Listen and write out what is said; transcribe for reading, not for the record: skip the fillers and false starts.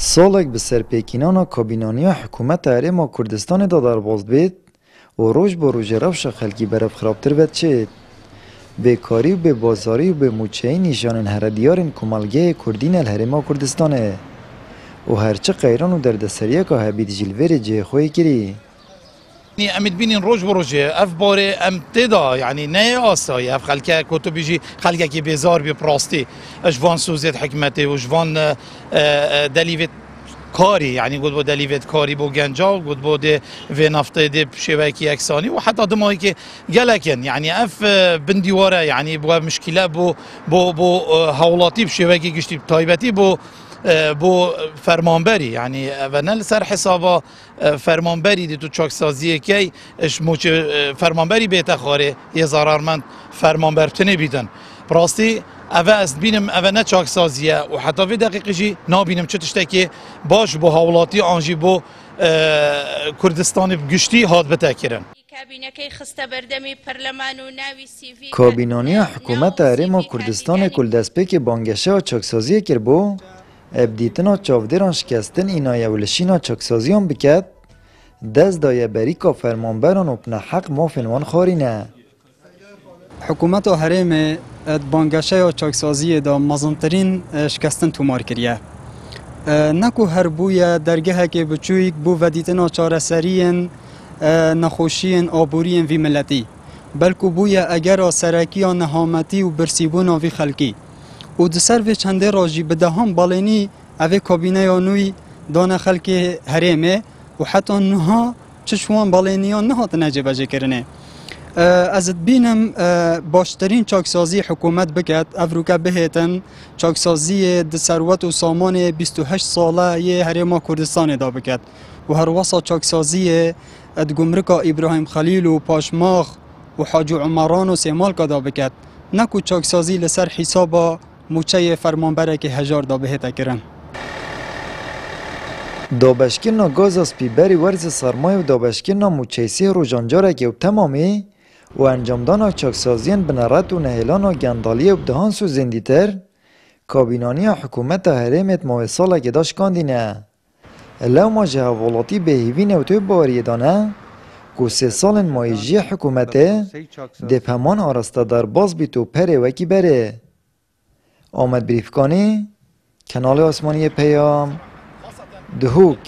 سالک به سرپیکینان و کابینانی حکومت هرما کردستان دا در باز بید و روز با روز روش خلکی برف خرابتر بد شد. بیکاری و به بازاری و به موچهی نشان هردیارین کمالگه کردین الهرما کردستانه و هرچه قیران و دردسریه که هبید جلویر جه خوی کری. امید بینین روز بروزه اف باره امتدا یعنی نه آسایی اف خلکه کتو بیجی خلکه که بیزار بی پراستی اجوان سوزید حکمتی و اجوان دلیوت کاری یعنی گود با دلیوت کاری بو گنجا گود با ده و نفته ده شبکی اکسانی و حتی دمایی که گلکن یعنی اف بندیواره یعنی بو مشکله بو حولاتی بشبکی گشتی تایبتی بو فرمانبری یعنی و نل سر حسابا فرمانبری دی تو چاکسازیه که اش موچ فرمانبری بیت خاره یه ضررمند فرمانبرتنه بیدن براستی اوه از بینم اوه نه چاکسازیه و حتی وی دقیقی جی نابینم چه تشتکی باش بو حولاتی آنجی بو کردستان گشتی هاد بتاکرن کابینانی حکومت هرما کردستان کل دستپیک بانگشه و چاکسازی کر بو ابدیتنا چاودران شکستن اینا ولشینا چاکسازیان بکد دست دایه بریکا فرمانبران و پنه حق مافنوان خاری نه. حکومت و حرم بانگشه و چاکسازی دا مزنترین شکستن تومار کریه. نکو هر بوی درگه که بچویک بو ودیتنا چارسرین نخوشین آبورین وی ملتی بلکو بوی اگر سرکی و نهامتی و برسیبون وی خلکی و دسر و چنده راجی بدهم بالینی اوه کابینه یا نوی دانه خلک حرمه و حتی نها چشوان بالینیان نهات نجبه جه کرنه. از بینم باشترین چاکسازی حکومت بکد افروکه بهتن چاکسازی دسروت و سامان 28 ساله یه حرما کردستان دا بکد و هر واسه چاکسازی گمرکا ابراهیم خلیل و پاشماخ و حاج عمران و سیمال که دا بکد نکو چاکسازی لسر حسابا موچه فرمانبره که هجار دا بهتا کرن. دابشکرنا گاز از پیبری ورز سرمایه و دابشکرنا موچهیسی روژانجاره که تمامی و انجامدان چاکسازیان بنرات و نهیلان و گندالی و بدهان سو زندیتر کابینانی حکومت هرمت موصاله که داشت کاندینه. لو ما جهوالاتی به هیوین و توی باوریه دانه که 3 سال مایجی حکومته دفهمان آرسته در باز بی تو پره وکی بره. آمد بریفکانی کانال آسمانی پیام دهوک